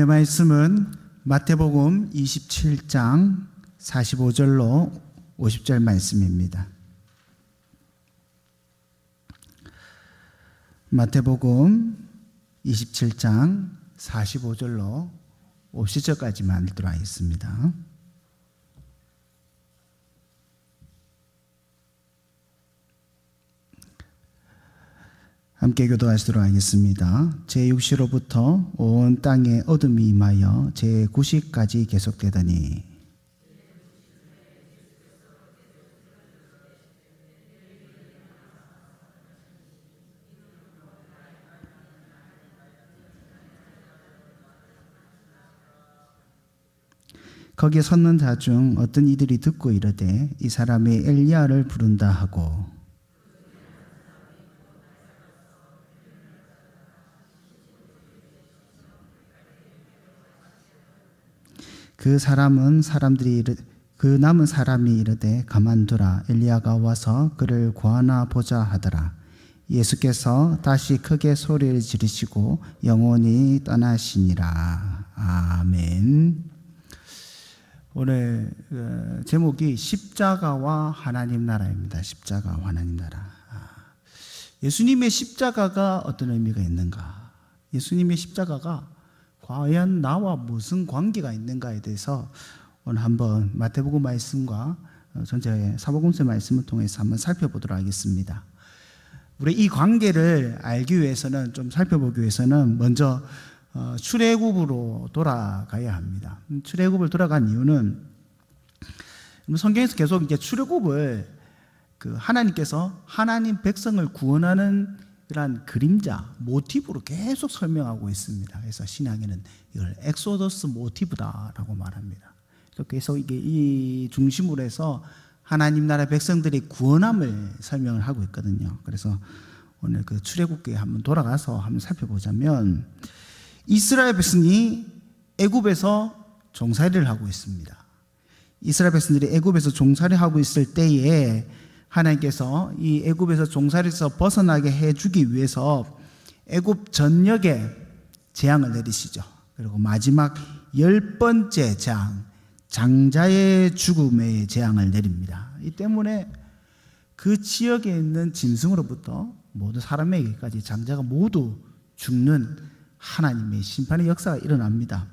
말씀은 마태복음 27장 45절로 50절 말씀입니다. 마태복음 27장 45절로 50절까지만 읽도록 하겠습니다. 함께 교도하시도록 하겠습니다. 제6시로부터 온 땅에 어둠이 임하여 제9시까지 계속되더니 거기에 섰는 자 중 어떤 이들이 듣고 이르되 이 사람이 엘리야를 부른다 하고 그 남은 사람이 이르되 가만두라 엘리야가 와서 그를 구하나 보자 하더라. 예수께서 다시 크게 소리를 지르시고 영원히 떠나시니라. 아멘. 오늘 제목이 십자가와 하나님 나라입니다. 십자가와 하나님 나라. 예수님의 십자가가 어떤 의미가 있는가? 예수님의 십자가가 과연 나와 무슨 관계가 있는가에 대해서 오늘 한번 마태복음 말씀과 전체 사복음서 말씀을 통해서 한번 살펴보도록 하겠습니다. 우리 이 관계를 알기 위해서는, 좀 살펴보기 위해서는 먼저 출애굽으로 돌아가야 합니다. 출애굽을 돌아간 이유는 성경에서 계속 이제 출애굽을 하나님께서 하나님 백성을 구원하는 그러한 그림자, 모티브로 계속 설명하고 있습니다. 그래서 신약에는 이걸 엑소더스 모티브다라고 말합니다. 그래서 이게 이 중심으로 해서 하나님 나라 백성들의 구원함을 설명을 하고 있거든요. 그래서 오늘 그 출애굽기에 한번 돌아가서 한번 살펴보자면, 이스라엘 백성이 애굽에서 종살이를 하고 있습니다. 이스라엘 백성들이 애굽에서 종살이를 하고 있을 때에 하나님께서 이 애굽에서 종살이에서 벗어나게 해주기 위해서 애굽 전역에 재앙을 내리시죠. 그리고 마지막 10번째 재앙, 장자의 죽음의 재앙을 내립니다. 이 때문에 그 지역에 있는 짐승으로부터 모든 사람에게까지 장자가 모두 죽는 하나님의 심판의 역사가 일어납니다.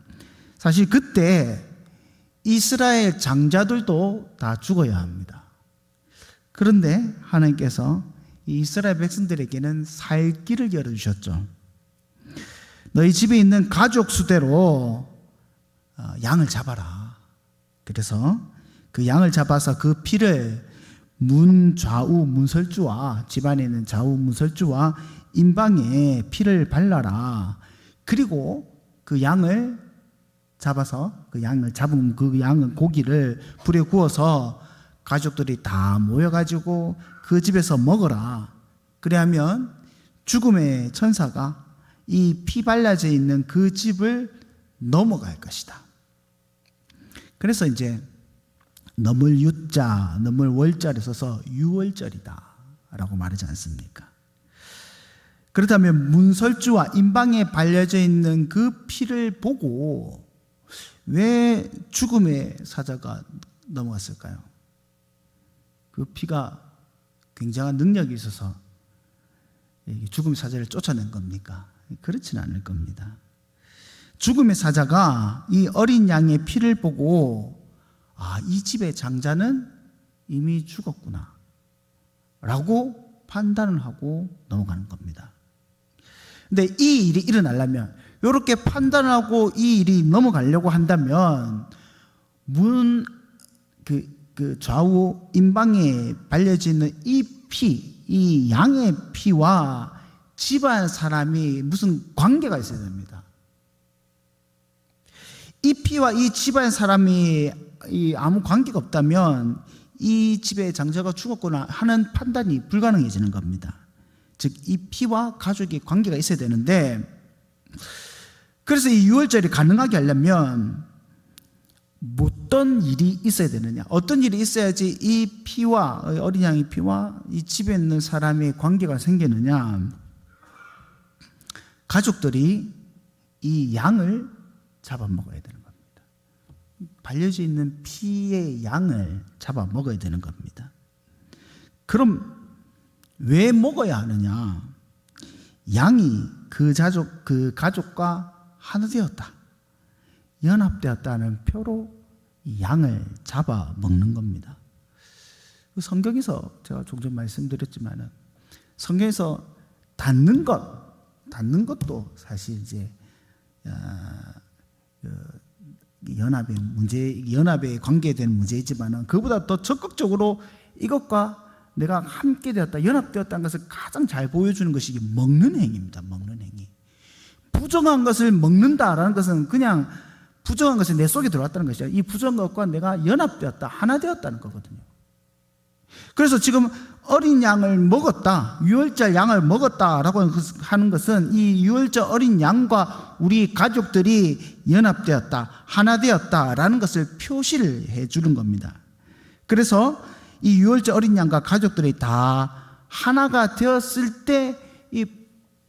사실 그때 이스라엘 장자들도 다 죽어야 합니다. 그런데 하나님께서 이스라엘 백성들에게는 살 길을 열어주셨죠. 너희 집에 있는 가족 수대로 양을 잡아라. 그래서 그 양을 잡아서 그 피를 문좌우 문설주와, 집안에 있는 좌우 문설주와 임방에 피를 발라라. 그리고 그 양을 잡아서 잡은 그 양은 고기를 불에 구워서 가족들이 다 모여가지고 그 집에서 먹어라. 그래야면 죽음의 천사가 이 피 발라져 있는 그 집을 넘어갈 것이다. 그래서 이제 넘을 유자, 넘을 월자를 써서 유월절이다 라고 말하지 않습니까? 그렇다면 문설주와 임방에 발려져 있는 그 피를 보고 왜 죽음의 사자가 넘어갔을까요? 그 피가 굉장한 능력이 있어서 죽음의 사자를 쫓아낸 겁니까? 그렇지는 않을 겁니다. 죽음의 사자가 이 어린 양의 피를 보고 이 집의 장자는 이미 죽었구나 라고 판단을 하고 넘어가는 겁니다. 근데 이 일이 일어나려면, 이렇게 판단하고 이 일이 넘어가려고 한다면 그 좌우 임방에 발려져 있는 이 피, 이 양의 피와 집안 사람이 무슨 관계가 있어야 됩니다. 이 피와 이 집안 사람이 아무 관계가 없다면 이 집의 장자가 죽었구나 하는 판단이 불가능해지는 겁니다. 즉 이 피와 가족의 관계가 있어야 되는데, 그래서 이 유월절이 가능하게 하려면 어떤 일이 있어야 되느냐, 어떤 일이 있어야지 이 피와, 어린 양의 피와 이 집에 있는 사람의 관계가 생기느냐. 가족들이 이 양을 잡아먹어야 되는 겁니다. 발려져 있는 피의 양을 잡아먹어야 되는 겁니다. 그럼 왜 먹어야 하느냐? 양이 그 가족과 하나 되었다, 연합되었다는 표로 이 양을 잡아먹는 겁니다. 성경에서 제가 종종 말씀드렸지만은 성경에서 닫는 것도 사실 이제 연합에 관계된 문제이지만은 그보다 더 적극적으로 이것과 내가 함께 되었다, 연합되었다는 것을 가장 잘 보여주는 것이 먹는 행위입니다. 먹는 행위. 부정한 것을 먹는다라는 것은 그냥 부정한 것이 내 속에 들어왔다는 것이죠. 이 부정한 것과 내가 연합되었다, 하나 되었다는 거거든요. 그래서 지금 어린 양을 먹었다, 유월절 양을 먹었다라고 하는 것은 이 유월절 어린 양과 우리 가족들이 연합되었다, 하나 되었다라는 것을 표시를 해주는 겁니다. 그래서 이 유월절 어린 양과 가족들이 다 하나가 되었을 때 이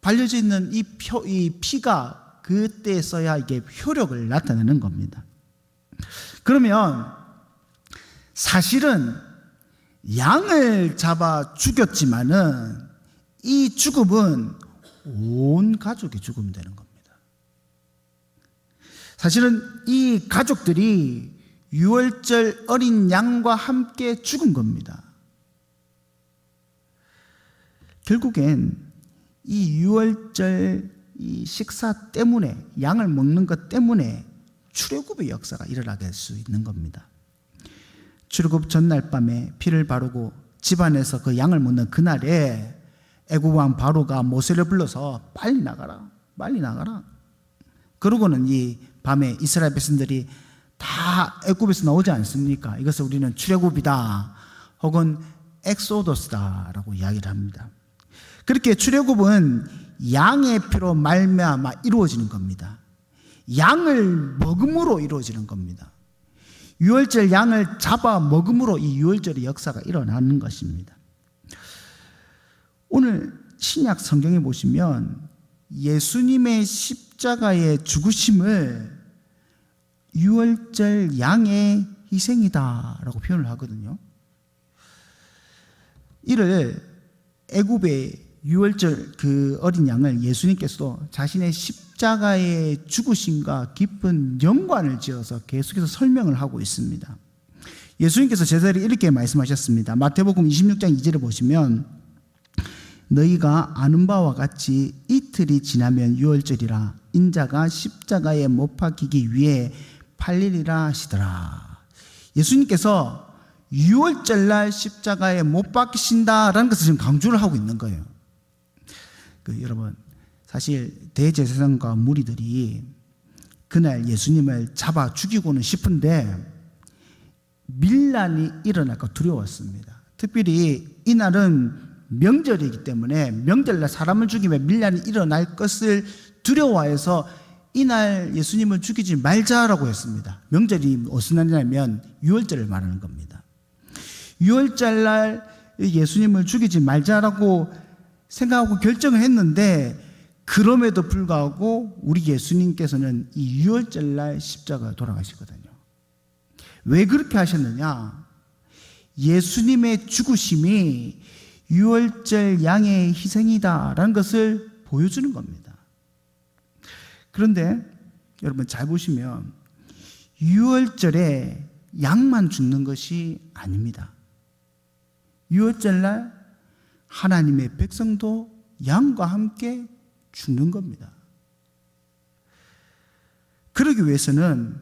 발려져 있는 이 피가 그때서야 이게 효력을 나타내는 겁니다. 그러면 사실은 양을 잡아 죽였지만은 이 죽음은 온 가족의 죽음이 되는 겁니다. 사실은 이 가족들이 유월절 어린 양과 함께 죽은 겁니다. 결국엔 이 유월절 이 식사 때문에, 양을 먹는 것 때문에 출애굽의 역사가 일어나게 할 수 있는 겁니다. 출애굽 전날 밤에 피를 바르고 집안에서 그 양을 먹는 그날에 애굽 왕 바로가 모세를 불러서 빨리 나가라, 빨리 나가라. 그러고는 이 밤에 이스라엘 백성들이 다 애굽에서 나오지 않습니까? 이것을 우리는 출애굽이다 혹은 엑소더스다라고 이야기를 합니다. 그렇게 출애굽은 양의 피로 말미암아 이루어지는 겁니다. 양을 먹음으로 이루어지는 겁니다. 유월절 양을 잡아 먹음으로 이 유월절의 역사가 일어나는 것입니다. 오늘 신약 성경에 보시면 예수님의 십자가의 죽으심을 유월절 양의 희생이다라고 표현을 하거든요. 이를 애굽의 유월절 그 어린 양을 예수님께서도 자신의 십자가의 죽으심과 깊은 연관을 지어서 계속해서 설명을 하고 있습니다. 예수님께서 제자들이 이렇게 말씀하셨습니다. 마태복음 26장 2절을 보시면 너희가 아는 바와 같이 이틀이 지나면 유월절이라 인자가 십자가에 못 박히기 위해 팔리리라 하시더라. 예수님께서 유월절날 십자가에 못 박히신다라는 것을 지금 강조를 하고 있는 거예요. 여러분, 사실 대제사장과 무리들이 그날 예수님을 잡아 죽이고는 싶은데 밀란이 일어날까 두려웠습니다. 특별히 이날은 명절이기 때문에 명절날 사람을 죽이면 밀란이 일어날 것을 두려워해서 이날 예수님을 죽이지 말자라고 했습니다. 명절이 무슨 날이냐면 유월절을 말하는 겁니다. 유월절날 예수님을 죽이지 말자라고 생각하고 결정을 했는데 그럼에도 불구하고 우리 예수님께서는 이 유월절날 십자가에 돌아가시거든요. 왜 그렇게 하셨느냐? 예수님의 죽으심이 유월절 양의 희생이다라는 것을 보여주는 겁니다. 그런데 여러분 잘 보시면 유월절에 양만 죽는 것이 아닙니다. 유월절날 하나님의 백성도 양과 함께 죽는 겁니다. 그러기 위해서는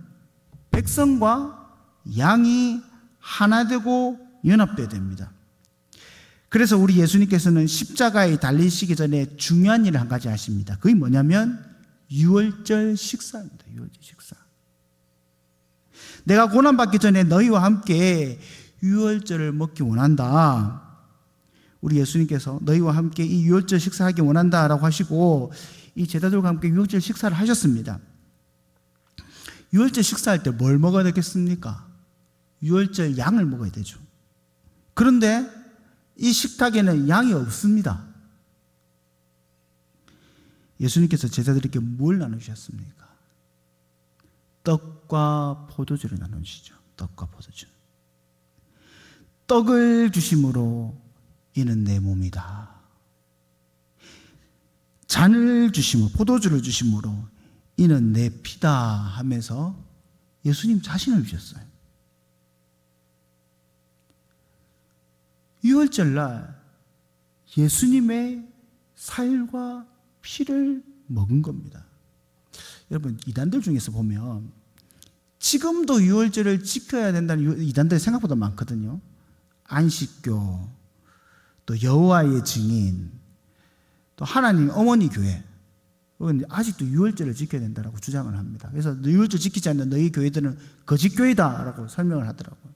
백성과 양이 하나 되고 연합되어야 됩니다. 그래서 우리 예수님께서는 십자가에 달리시기 전에 중요한 일을 한 가지 하십니다. 그게 뭐냐면 유월절 식사입니다. 유월절 식사. 내가 고난받기 전에 너희와 함께 유월절을 먹기 원한다. 우리 예수님께서 너희와 함께 이 유월절 식사하기 원한다라고 하시고 이 제자들과 함께 유월절 식사를 하셨습니다. 유월절 식사할 때 뭘 먹어야 되겠습니까? 유월절 양을 먹어야 되죠. 그런데 이 식탁에는 양이 없습니다. 예수님께서 제자들에게 뭘 나누셨습니까? 떡과 포도주를 나누시죠. 떡과 포도주. 떡을 주심으로 이는 내 몸이다. 잔을 주심으로, 포도주를 주심으로 이는 내 피다 하면서 예수님 자신을 주셨어요. 유월절날 예수님의 살과 피를 먹은 겁니다. 여러분, 이단들 중에서 보면 지금도 유월절을 지켜야 된다는 이단들이 생각보다 많거든요. 안식교, 또 여호와의 증인, 또 하나님 어머니 교회, 아직도 유월절을 지켜야 된다고 주장을 합니다. 그래서 유월절 지키지 않는 너희 교회들은 거짓 교회다라고 설명을 하더라고요.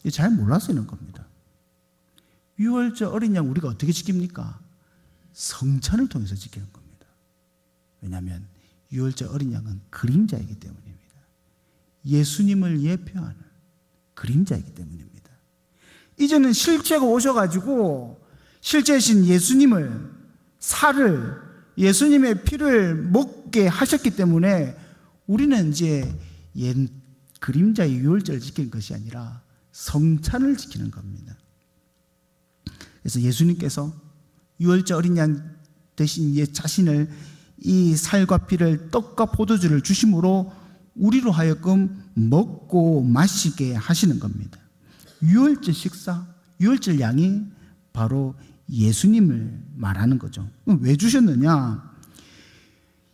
이게 잘 몰라서 이런 겁니다. 유월절 어린 양 우리가 어떻게 지킵니까? 성찬을 통해서 지키는 겁니다. 왜냐하면 유월절 어린 양은 그림자이기 때문입니다. 예수님을 예표하는 그림자이기 때문입니다. 이제는 실제가 오셔가지고 실제신 예수님을, 살을, 예수님의 피를 먹게 하셨기 때문에 우리는 이제 옛 그림자의 유월절을 지키는 것이 아니라 성찬을 지키는 겁니다. 그래서 예수님께서 유월절 어린 양 대신 자신을 이 살과 피를 떡과 포도주를 주심으로 우리로 하여금 먹고 마시게 하시는 겁니다. 유월절 식사, 유월절 양이 바로 예수님을 말하는 거죠. 왜 주셨느냐?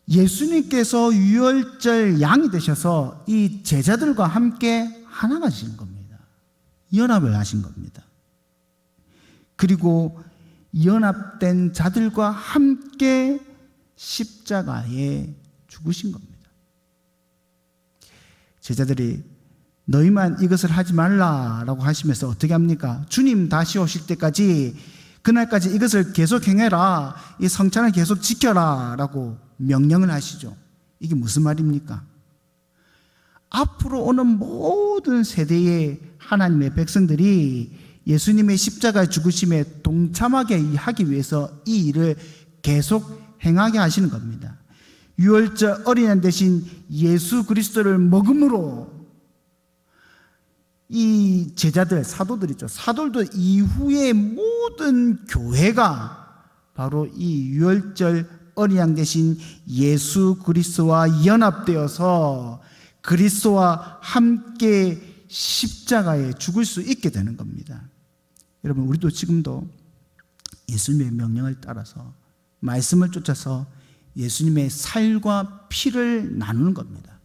예수님께서 유월절 양이 되셔서 이 제자들과 함께 하나가 되신 겁니다. 연합을 하신 겁니다. 그리고 연합된 자들과 함께 십자가에 죽으신 겁니다. 제자들이 너희만 이것을 하지 말라라고 하시면서 어떻게 합니까? 주님 다시 오실 때까지, 그날까지 이것을 계속 행해라, 이 성찬을 계속 지켜라 라고 명령을 하시죠. 이게 무슨 말입니까? 앞으로 오는 모든 세대의 하나님의 백성들이 예수님의 십자가 죽으심에 동참하게 하기 위해서 이 일을 계속 행하게 하시는 겁니다. 유월절 어린 양 대신 예수 그리스도를 먹음으로 이 제자들, 사도들이죠. 사도들도 이후의 모든 교회가 바로 이 유월절 어린 양 대신 예수 그리스도와 연합되어서 그리스도와 함께 십자가에 죽을 수 있게 되는 겁니다. 여러분, 우리도 지금도 예수님의 명령을 따라서 말씀을 쫓아서 예수님의 살과 피를 나누는 겁니다.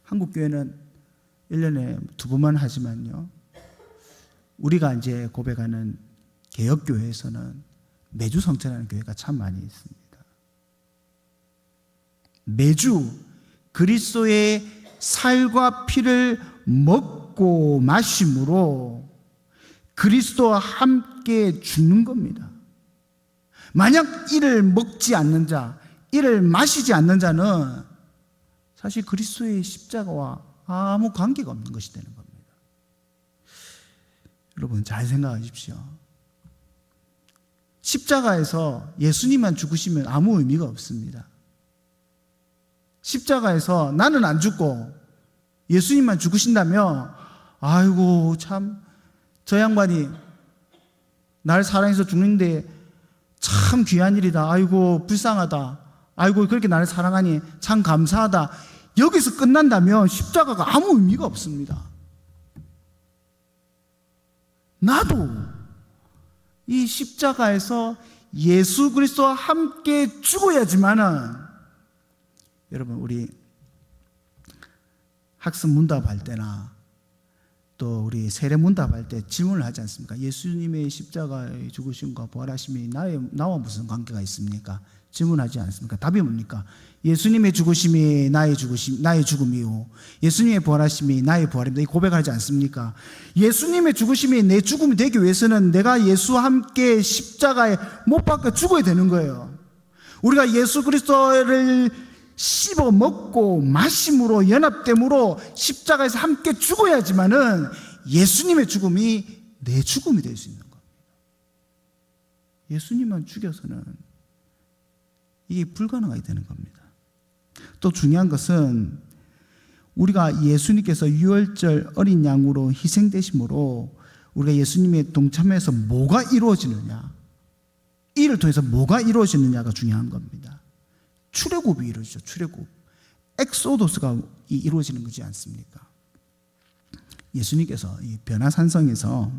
한국교회는 1년에 2번만 하지만요, 우리가 이제 고백하는 개혁교회에서는 매주 성찬하는 교회가 참 많이 있습니다. 매주 그리스도의 살과 피를 먹고 마심으로 그리스도와 함께 죽는 겁니다. 만약 이를 먹지 않는 자, 이를 마시지 않는 자는 사실 그리스도의 십자가와 아무 관계가 없는 것이 되는 겁니다. 여러분, 잘 생각하십시오. 십자가에서 예수님만 죽으시면 아무 의미가 없습니다. 십자가에서 나는 안 죽고 예수님만 죽으신다면, 아이고 참 저 양반이 날 사랑해서 죽는데 참 귀한 일이다, 아이고 불쌍하다, 아이고 그렇게 나를 사랑하니 참 감사하다, 여기서 끝난다면 십자가가 아무 의미가 없습니다. 나도 이 십자가에서 예수 그리스도와 함께 죽어야지만은, 여러분, 우리 학습 문답할 때나 또 우리 세례 문답할 때 질문을 하지 않습니까? 예수님의 십자가의 죽으심과 부활하심이 나와 무슨 관계가 있습니까? 질문하지 않습니까? 답이 뭡니까? 예수님의 죽으심이 나의 죽음이요, 예수님의 부활하심이 나의 부활입니다. 이 고백하지 않습니까? 예수님의 죽으심이 내 죽음이 되기 위해서는 내가 예수와 함께 십자가에 못 박혀 죽어야 되는 거예요. 우리가 예수 그리스도를 씹어 먹고 마심으로 연합됨으로 십자가에서 함께 죽어야지만은 예수님의 죽음이 내 죽음이 될 수 있는 겁니다. 예수님만 죽여서는 이게 불가능하게 되는 겁니다. 또 중요한 것은 우리가 예수님께서 유월절 어린 양으로 희생되심으로 우리가 예수님의 동참해서 뭐가 이루어지느냐, 이를 통해서 뭐가 이루어지느냐가 중요한 겁니다. 출애굽이 이루어지죠. 출애굽, 엑소도스가 이루어지는 거지 않습니까? 예수님께서 이 변화산성에서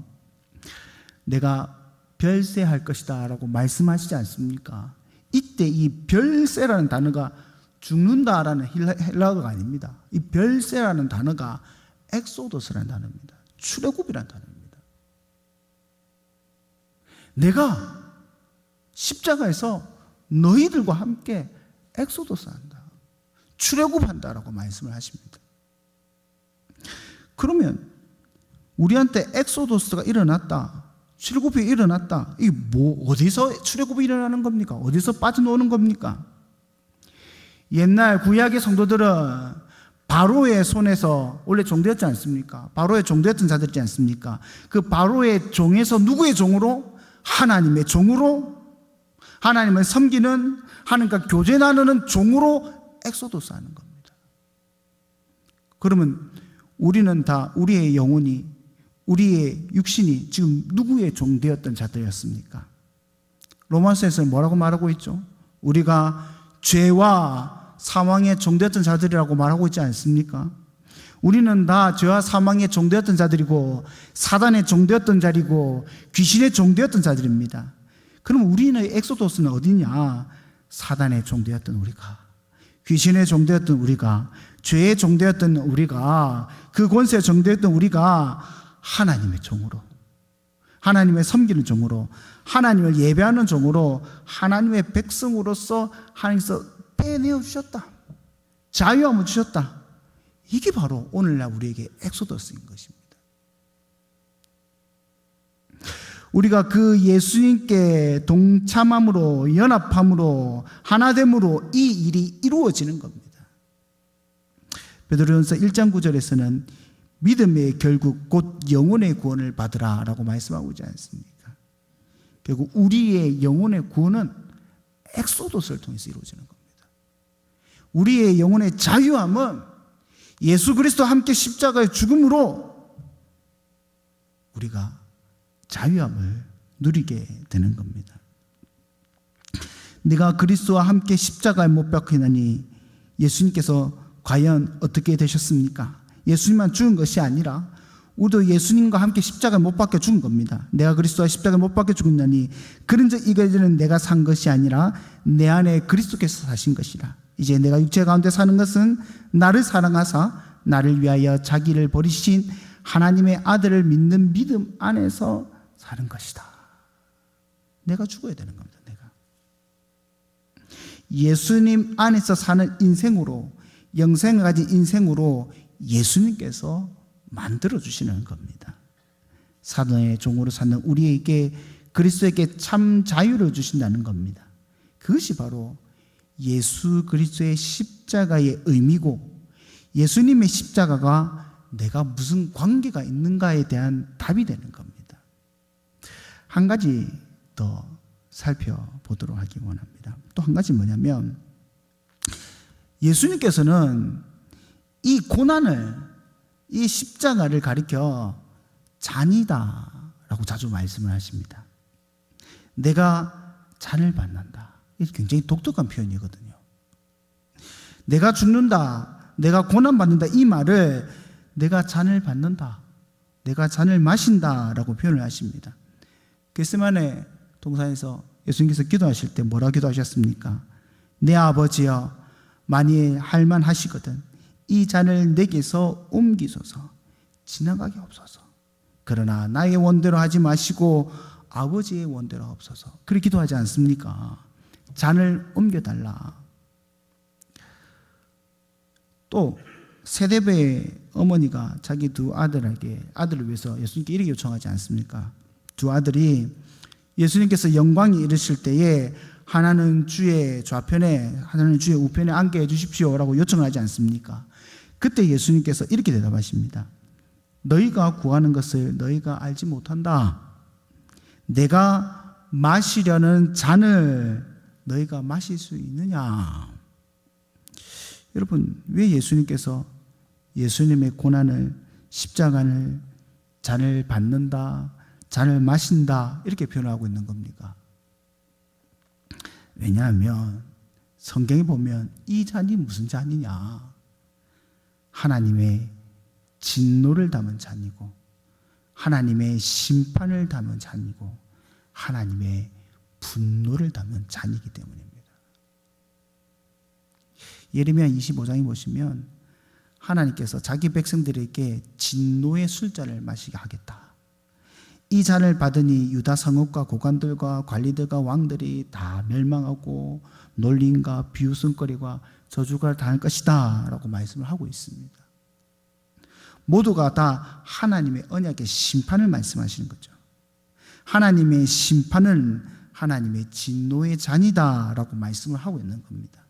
내가 별세할 것이다 라고 말씀하시지 않습니까? 이때 이 별세라는 단어가 죽는다라는 헬라어가 아닙니다. 이 별세라는 단어가 엑소도스라는 단어입니다. 출애굽이라는 단어입니다. 내가 십자가에서 너희들과 함께 엑소도스 한다, 출애굽한다라고 말씀을 하십니다. 그러면 우리한테 엑소도스가 일어났다, 출애굽이 일어났다, 이게 어디서 출애굽이 일어나는 겁니까? 어디서 빠져나오는 겁니까? 옛날 구약의 성도들은 바로의 손에서 원래 종되었지 않습니까? 바로의 종되었던 자들이지 않습니까? 그 바로의 종에서 누구의 종으로? 하나님의 종으로, 하나님을 섬기는, 하나님과 교제 나누는 종으로 엑소도스 하는 겁니다. 그러면 우리는 다 우리의 영혼이, 우리의 육신이 지금 누구의 종되었던 자들이었습니까? 로마서에서는 뭐라고 말하고 있죠? 우리가 죄와 사망의 종되었던 자들이라고 말하고 있지 않습니까? 우리는 다 죄와 사망의 종되었던 자들이고 사단의 종되었던 자리고 귀신의 종되었던 자들입니다. 그럼 우리는 엑소도스는 어디냐? 사단의 종되었던 우리가, 귀신의 종되었던 우리가, 죄의 종되었던 우리가, 그 권세의 종되었던 우리가 하나님의 종으로, 하나님의 섬기는 종으로, 하나님을 예배하는 종으로, 하나님의 백성으로서 하나님께서 빼내어 주셨다, 자유함을 주셨다. 이게 바로 오늘날 우리에게 엑소더스인 것입니다. 우리가 그 예수님께 동참함으로, 연합함으로, 하나됨으로 이 일이 이루어지는 겁니다. 베드로전서 1장 9절에서는 믿음의 결국 곧 영혼의 구원을 받으라 라고 말씀하고 있지 않습니까? 결국 우리의 영혼의 구원은 엑소도스를 통해서 이루어지는 겁니다. 우리의 영혼의 자유함은 예수 그리스도와 함께 십자가의 죽음으로 우리가 자유함을 누리게 되는 겁니다. 내가 그리스도와 함께 십자가에 못 박히나니 예수님께서 과연 어떻게 되셨습니까? 예수님만 죽은 것이 아니라 우리도 예수님과 함께 십자가에 못 박혀 죽은 겁니다. 내가 그리스도와 십자가에 못 박혀 죽었나니 그런즉 이제는 내가 산 것이 아니라 내 안에 그리스도께서 사신 것이라. 이제 내가 육체 가운데 사는 것은 나를 사랑하사 나를 위하여 자기를 버리신 하나님의 아들을 믿는 믿음 안에서 사는 것이다. 내가 죽어야 되는 겁니다. 내가 예수님 안에서 사는 인생으로, 영생을 가진 인생으로 예수님께서 만들어주시는 겁니다. 사단의 종으로 사는 우리에게 그리스도에게 참 자유를 주신다는 겁니다. 그것이 바로 예수 그리스도의 십자가의 의미고, 예수님의 십자가가 내가 무슨 관계가 있는가에 대한 답이 되는 겁니다. 한 가지 더 살펴보도록 하기 원합니다. 또 한 가지 뭐냐면, 예수님께서는 이 고난을, 이 십자가를 가리켜 잔이다 라고 자주 말씀을 하십니다. 내가 잔을 받는다. 이게 굉장히 독특한 표현이거든요. 내가 죽는다, 내가 고난받는다, 이 말을 내가 잔을 받는다, 내가 잔을 마신다 라고 표현을 하십니다. 겟세마네 동산에서 예수님께서 기도하실 때 뭐라 기도하셨습니까? 내 아버지여, 만일 할만하시거든 이 잔을 내게서 옮기소서, 지나가게 없소서. 그러나 나의 원대로 하지 마시고 아버지의 원대로 없소서. 그렇게 기도하지 않습니까? 잔을 옮겨달라. 또 세데베의 어머니가 자기 두 아들을 위해서 예수님께 이렇게 요청하지 않습니까? 두 아들이 예수님께서 영광이 이르실 때에 하나는 주의 좌편에, 하나는 주의 우편에 앉게 해주십시오 라고 요청을 하지 않습니까? 그때 예수님께서 이렇게 대답하십니다. 너희가 구하는 것을 너희가 알지 못한다. 내가 마시려는 잔을 너희가 마실 수 있느냐? 여러분, 왜 예수님께서 예수님의 고난을, 십자가를, 잔을 받는다, 잔을 마신다 이렇게 표현하고 있는 겁니까? 왜냐하면 성경에 보면 이 잔이 무슨 잔이냐? 하나님의 진노를 담은 잔이고, 하나님의 심판을 담은 잔이고, 하나님의 분노를 담은 잔이기 때문입니다. 예레미야 25장에 보시면 하나님께서 자기 백성들에게 진노의 술잔을 마시게 하겠다. 이 잔을 받으니 유다 성읍과 고관들과 관리들과 왕들이 다 멸망하고 놀림과 비웃음거리와 저주가 당할 것이다 라고 말씀을 하고 있습니다. 모두가 다 하나님의 언약의 심판을 말씀하시는 거죠. 하나님의 심판은 하나님의 진노의 잔이다 라고 말씀을 하고 있는 겁니다.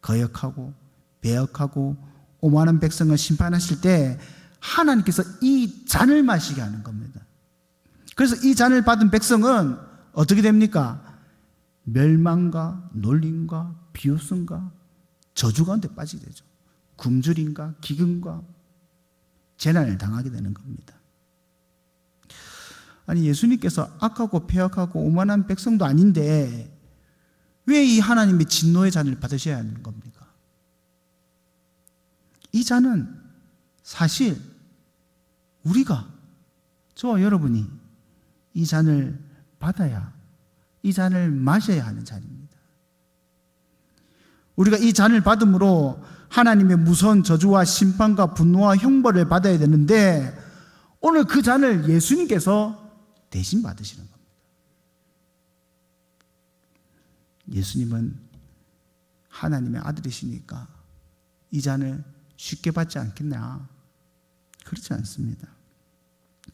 거역하고 배역하고 오만한 백성을 심판하실 때 하나님께서 이 잔을 마시게 하는 겁니다. 그래서 이 잔을 받은 백성은 어떻게 됩니까? 멸망과 놀림과 비웃음과 저주 가운데 빠지게 되죠. 굶주림과 기근과 재난을 당하게 되는 겁니다. 아니, 예수님께서 악하고 폐역하고 오만한 백성도 아닌데 왜 이 하나님의 진노의 잔을 받으셔야 하는 겁니까? 이 잔은 사실 우리가, 저와 여러분이 이 잔을 받아야, 이 잔을 마셔야 하는 잔입니다. 우리가 이 잔을 받음으로 하나님의 무서운 저주와 심판과 분노와 형벌을 받아야 되는데 오늘 그 잔을 예수님께서 대신 받으시는 겁니다. 예수님은 하나님의 아들이시니까 이 잔을 쉽게 받지 않겠나? 그렇지 않습니다.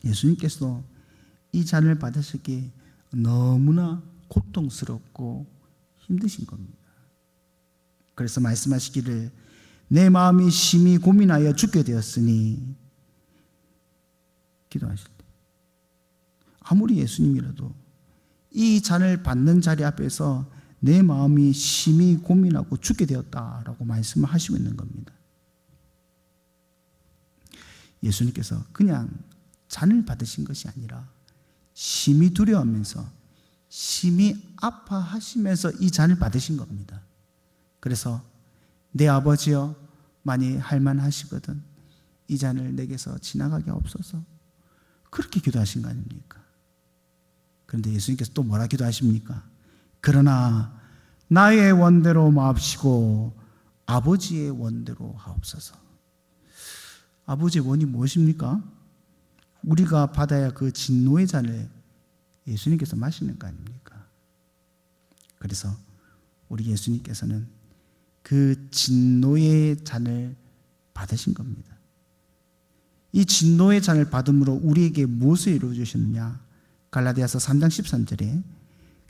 예수님께서 이 잔을 받으시기 너무나 고통스럽고 힘드신 겁니다. 그래서 말씀하시기를 내 마음이 심히 고민하여 죽게 되었으니, 기도하실 때 아무리 예수님이라도 이 잔을 받는 자리 앞에서 내 마음이 심히 고민하고 죽게 되었다라고 말씀을 하시고 있는 겁니다. 예수님께서 그냥 잔을 받으신 것이 아니라 심히 두려워하면서 심히 아파하시면서 이 잔을 받으신 겁니다. 그래서 내 아버지여 만일 할만하시거든 이 잔을 내게서 지나가게 하옵소서, 그렇게 기도하신 거 아닙니까? 그런데 예수님께서 또 뭐라 기도하십니까? 그러나 나의 원대로 마옵시고 아버지의 원대로 하옵소서. 아버지의 원이 무엇입니까? 우리가 받아야 그 진노의 잔을 예수님께서 마시는 거 아닙니까? 그래서 우리 예수님께서는 그 진노의 잔을 받으신 겁니다. 이 진노의 잔을 받음으로 우리에게 무엇을 이루어 주셨느냐? 갈라디아서 3장 13절에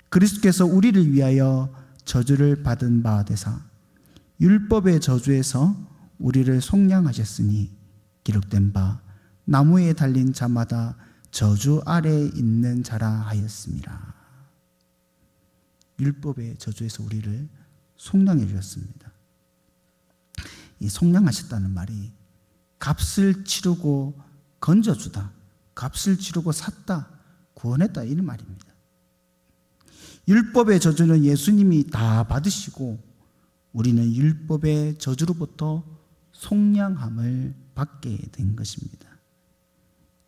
그리스도께서 우리를 위하여 저주를 받은 바 되사 율법의 저주에서 우리를 속량하셨으니 기록된 바 나무에 달린 자마다 저주 아래에 있는 자라 하였습니다. 율법의 저주에서 우리를 속량해 주셨습니다. 이 속량하셨다는 말이 값을 치르고 건져주다, 값을 치르고 샀다, 구원했다 이런 말입니다. 율법의 저주는 예수님이 다 받으시고 우리는 율법의 저주로부터 속량함을 받게 된 것입니다.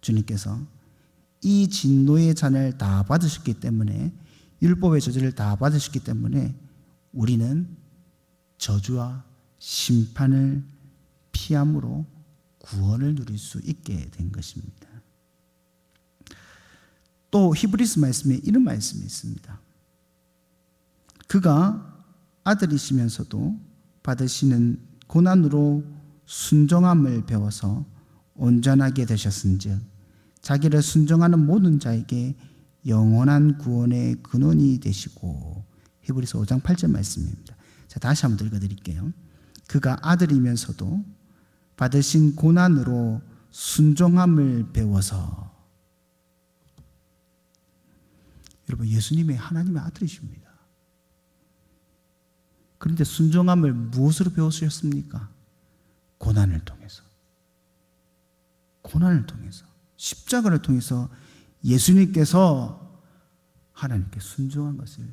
주님께서 이 진노의 잔을 다 받으셨기 때문에, 율법의 저주를 다 받으셨기 때문에 우리는 저주와 심판을 피함으로 구원을 누릴 수 있게 된 것입니다. 또 히브리서 말씀에 이런 말씀이 있습니다. 그가 아들이시면서도 받으시는 고난으로 순종함을 배워서 온전하게 되셨은즉 자기를 순종하는 모든 자에게 영원한 구원의 근원이 되시고, 히브리서 5장 8절 말씀입니다. 자, 다시 한번 읽어드릴게요. 그가 아들이면서도 받으신 고난으로 순종함을 배워서, 여러분 예수님이 하나님의 아들이십니다. 그런데 순종함을 무엇으로 배우셨습니까? 고난을 통해서. 고난을 통해서. 십자가를 통해서 예수님께서 하나님께 순종한 것을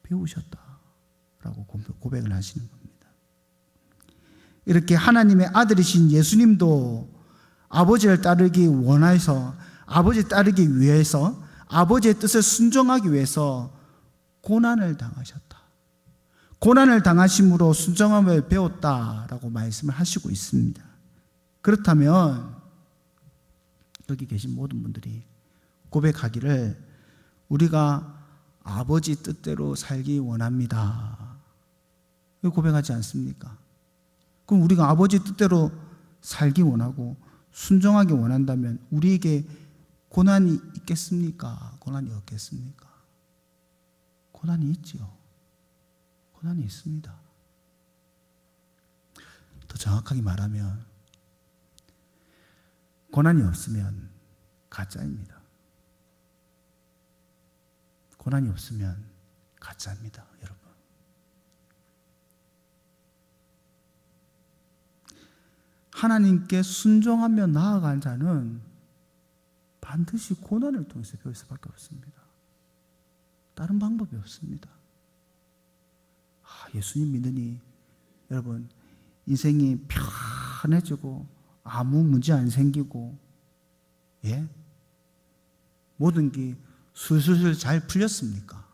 배우셨다라고 고백을 하시는 겁니다. 이렇게 하나님의 아들이신 예수님도 아버지를 따르기 원해서, 아버지를 따르기 위해서, 아버지의 뜻을 순종하기 위해서 고난을 당하셨다. 고난을 당하심으로 순종함을 배웠다라고 말씀을 하시고 있습니다. 그렇다면 여기 계신 모든 분들이 고백하기를 우리가 아버지 뜻대로 살기 원합니다. 고백하지 않습니까? 그럼 우리가 아버지 뜻대로 살기 원하고 순종하기 원한다면 우리에게 고난이 있겠습니까? 고난이 없겠습니까? 고난이 있지요. 고난이 있습니다. 더 정확하게 말하면 고난이 없으면 가짜입니다. 고난이 없으면 가짜입니다, 여러분. 하나님께 순종하며 나아간 자는 반드시 고난을 통해서 배울 수밖에 없습니다. 다른 방법이 없습니다. 예수님 믿으니 여러분 인생이 편해지고 아무 문제 안 생기고 모든 게 술술술 잘 풀렸습니까?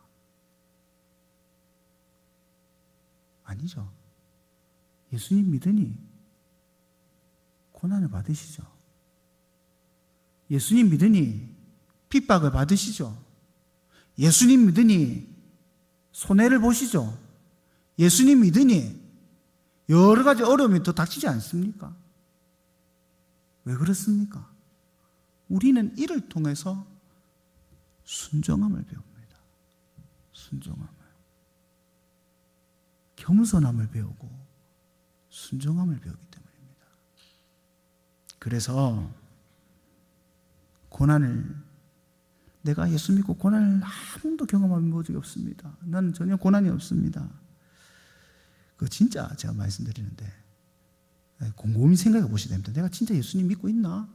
아니죠. 예수님 믿으니 고난을 받으시죠. 예수님 믿으니 핍박을 받으시죠. 예수님 믿으니 손해를 보시죠. 예수님 믿으니 여러 가지 어려움이 더 닥치지 않습니까? 왜 그렇습니까? 우리는 이를 통해서 순종함을 배웁니다. 순종함을. 겸손함을 배우고 순종함을 배우기 때문입니다. 그래서 고난을, 내가 예수 믿고 고난을 한 번도 경험한 적이 없습니다. 나는 전혀 고난이 없습니다. 그거 진짜 제가 말씀드리는데 곰곰이 생각해 보셔야 됩니다. 내가 진짜 예수님 믿고 있나?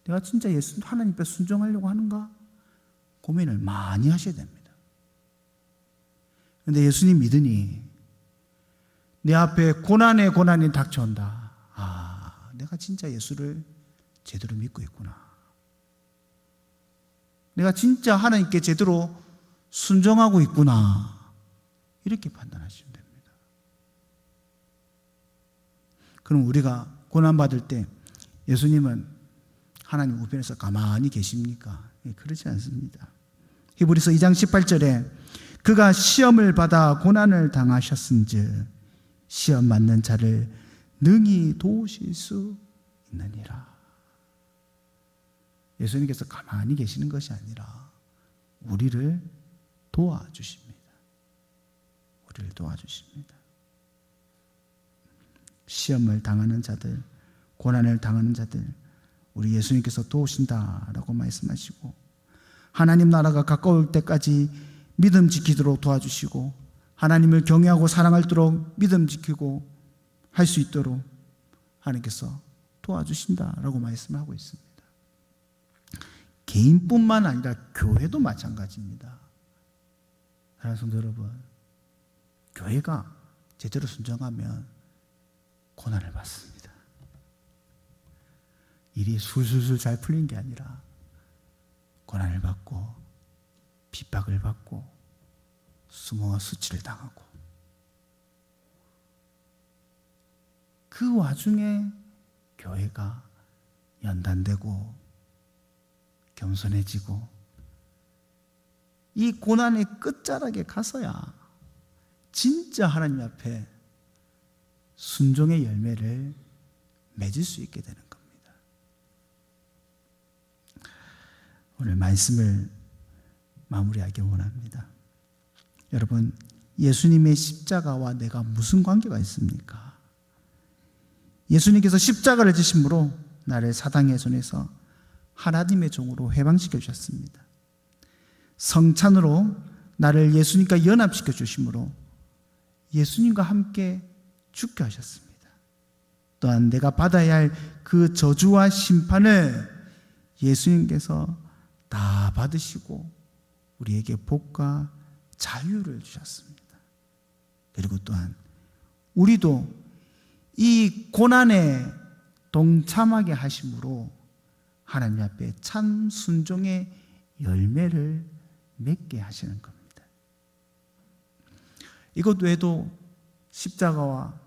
내가 진짜 하나님 앞에 순종하려고 하는가? 고민을 많이 하셔야 됩니다. 그런데 예수님 믿으니 내 앞에 고난에 고난이 닥쳐온다. 내가 진짜 예수를 제대로 믿고 있구나. 내가 진짜 하나님께 제대로 순종하고 있구나. 이렇게 판단하시면 됩니다. 그럼 우리가 고난받을 때 예수님은 하나님 우편에서 가만히 계십니까? 그렇지 않습니다. 히브리서 2장 18절에 그가 시험을 받아 고난을 당하셨은즉 시험 맞는 자를 능히 도우실 수 있느니라. 예수님께서 가만히 계시는 것이 아니라 우리를 도와주십니다. 우리를 도와주십니다. 시험을 당하는 자들, 고난을 당하는 자들, 우리 예수님께서 도우신다라고 말씀하시고 하나님 나라가 가까울 때까지 믿음 지키도록 도와주시고 하나님을 경외하고 사랑할도록 믿음 지키고 할 수 있도록 하나님께서 도와주신다라고 말씀하고 있습니다. 개인뿐만 아니라 교회도 마찬가지입니다. 사랑하는 성도 여러분, 교회가 제대로 순종하면 고난을 받습니다. 일이 술술술 잘 풀린 게 아니라 고난을 받고 핍박을 받고 수모와 수치를 당하고 그 와중에 교회가 연단되고 겸손해지고 이 고난의 끝자락에 가서야 진짜 하나님 앞에 순종의 열매를 맺을 수 있게 되는 겁니다. 오늘 말씀을 마무리하기 원합니다. 여러분, 예수님의 십자가와 내가 무슨 관계가 있습니까? 예수님께서 십자가를 지심으로 나를 사단의 손에서 하나님의 종으로 해방시켜 주셨습니다. 성찬으로 나를 예수님과 연합시켜 주심으로 예수님과 함께 죽게 하셨습니다. 또한 내가 받아야 할 그 저주와 심판을 예수님께서 다 받으시고 우리에게 복과 자유를 주셨습니다. 그리고 또한 우리도 이 고난에 동참하게 하심으로 하나님 앞에 참 순종의 열매를 맺게 하시는 겁니다. 이것 외에도 십자가와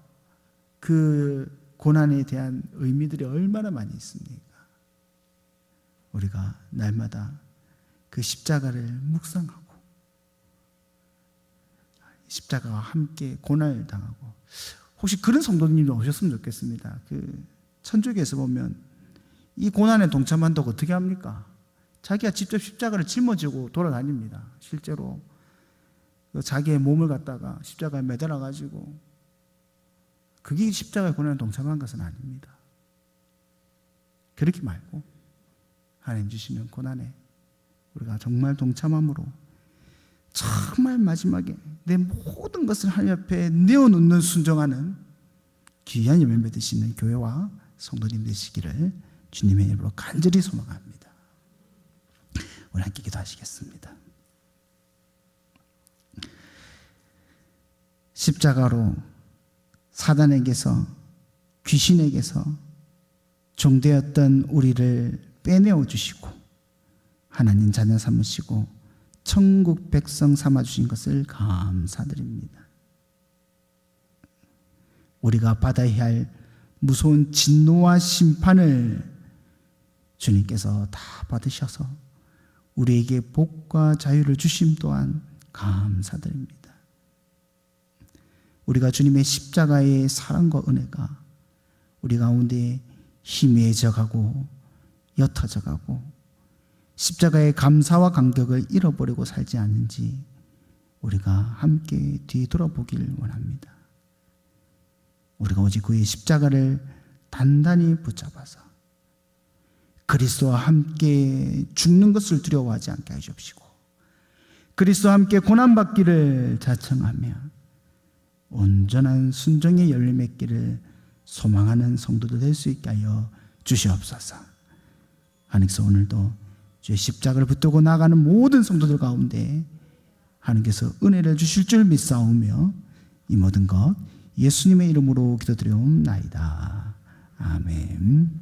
그 고난에 대한 의미들이 얼마나 많이 있습니까? 우리가 날마다 그 십자가를 묵상하고 십자가와 함께 고난을 당하고, 혹시 그런 성도님도 오셨으면 좋겠습니다. 그 천주교에서 보면 이 고난에 동참한다고 어떻게 합니까? 자기가 직접 십자가를 짊어지고 돌아다닙니다. 실제로 자기의 몸을 갖다가 십자가에 매달아 가지고, 그게 십자가의 고난에 동참한 것은 아닙니다. 그렇게 말고 하나님 주시는 고난에 우리가 정말 동참함으로 정말 마지막에 내 모든 것을 하나님 앞에 내어놓는 순종하는 귀한 열매 맺을 수 있는 교회와 성도님 되시기를 주님의 이름으로 간절히 소망합니다. 우리 함께 기도하시겠습니다. 십자가로 사단에게서, 귀신에게서 종되었던 우리를 빼내어 주시고 하나님 자녀 삼으시고 천국 백성 삼아주신 것을 감사드립니다. 우리가 받아야 할 무서운 진노와 심판을 주님께서 다 받으셔서 우리에게 복과 자유를 주심 또한 감사드립니다. 우리가 주님의 십자가의 사랑과 은혜가 우리 가운데 희미해져가고 옅어져가고 십자가의 감사와 감격을 잃어버리고 살지 않는지 우리가 함께 뒤돌아보길 원합니다. 우리가 오직 그의 십자가를 단단히 붙잡아서 그리스도와 함께 죽는 것을 두려워하지 않게 하시옵시고, 그리스도와 함께 고난받기를 자청하며 온전한 순종의 열매 맺기를 소망하는 성도들 될 수 있게 하여 주시옵소서. 하나님께서 오늘도 주의 십자가를 붙들고 나가는 모든 성도들 가운데 하나님께서 은혜를 주실 줄 믿사오며 이 모든 것 예수님의 이름으로 기도드리옵나이다. 아멘.